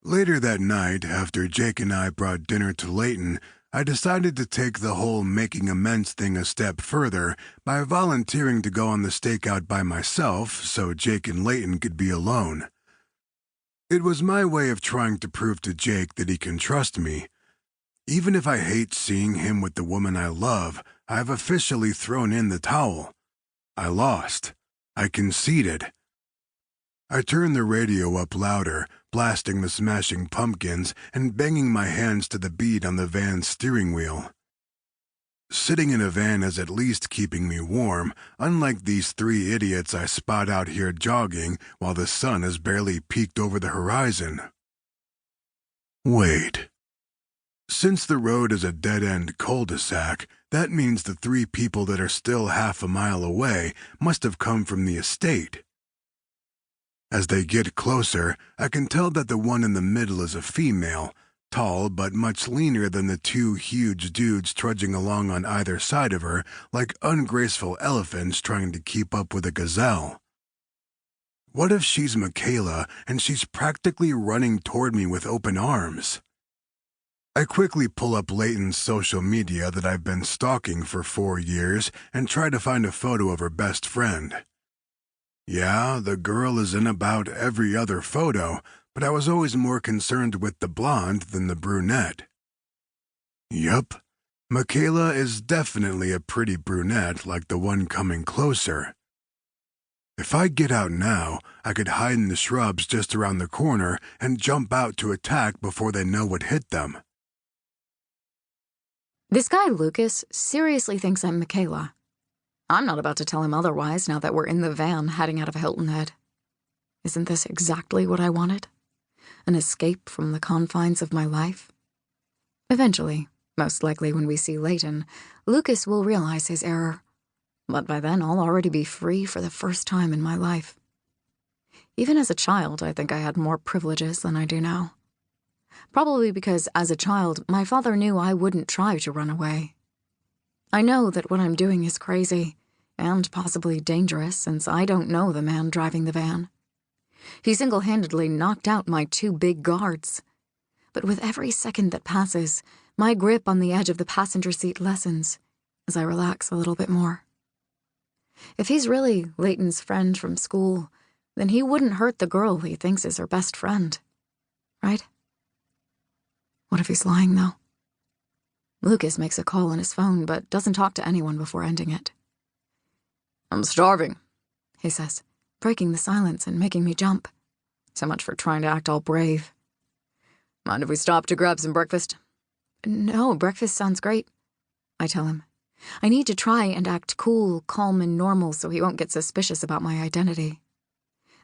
Later that night, after Jake and I brought dinner to Layton, I decided to take the whole making amends thing a step further by volunteering to go on the stakeout by myself so Jake and Layton could be alone. It was my way of trying to prove to Jake that he can trust me. Even if I hate seeing him with the woman I love, I've officially thrown in the towel. I lost. I conceded. I turned the radio up louder, blasting the Smashing Pumpkins and banging my hands to the beat on the van's steering wheel. Sitting in a van is at least keeping me warm, unlike these three idiots I spot out here jogging while the sun has barely peeked over the horizon. Wait. Since the road is a dead-end cul-de-sac, that means the three people that are still half a mile away must have come from the estate. As they get closer, I can tell that the one in the middle is a female, tall but much leaner than the two huge dudes trudging along on either side of her like ungraceful elephants trying to keep up with a gazelle. What if she's Michaela and she's practically running toward me with open arms? I quickly pull up Layton's social media that I've been stalking for 4 years and try to find a photo of her best friend. Yeah, the girl is in about every other photo, but I was always more concerned with the blonde than the brunette. Yup, Michaela is definitely a pretty brunette like the one coming closer. If I get out now, I could hide in the shrubs just around the corner and jump out to attack before they know what hit them. This guy Lucas seriously thinks I'm Michaela. I'm not about to tell him otherwise now that we're in the van heading out of Hilton Head. Isn't this exactly what I wanted? An escape from the confines of my life? Eventually, most likely when we see Layton, Lucas will realize his error. But by then I'll already be free for the first time in my life. Even as a child, I think I had more privileges than I do now. Probably because, as a child, my father knew I wouldn't try to run away. I know that what I'm doing is crazy, and possibly dangerous since I don't know the man driving the van. He single-handedly knocked out my 2 big guards. But with every second that passes, my grip on the edge of the passenger seat lessens as I relax a little bit more. If he's really Layton's friend from school, then he wouldn't hurt the girl he thinks is her best friend, right? What if he's lying, though? Lucas makes a call on his phone, but doesn't talk to anyone before ending it. "I'm starving," he says, breaking the silence and making me jump. So much for trying to act all brave. "Mind if we stop to grab some breakfast?" "No, breakfast sounds great," I tell him. I need to try and act cool, calm, and normal so he won't get suspicious about my identity.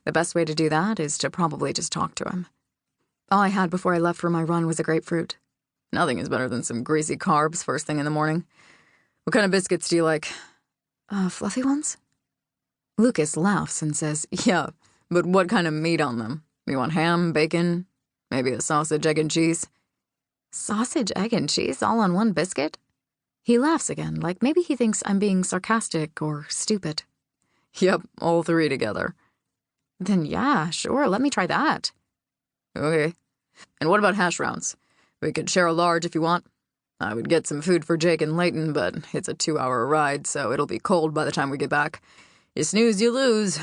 The best way to do that is to probably just talk to him. All I had before I left for my run was a grapefruit. Nothing is better than some greasy carbs first thing in the morning. "What kind of biscuits do you like?" Fluffy ones?" Lucas laughs and says, "Yeah, but what kind of meat on them? You want ham, bacon, maybe a sausage, egg, and cheese?" "Sausage, egg, and cheese all on one biscuit?" He laughs again, like maybe he thinks I'm being sarcastic or stupid. "Yep, all 3 together." "Then yeah, sure, let me try that." "Okay. And what about hash browns? We could share a large if you want. I would get some food for Jake and Layton, but it's a 2-hour ride, so it'll be cold by the time we get back. You snooze, you lose."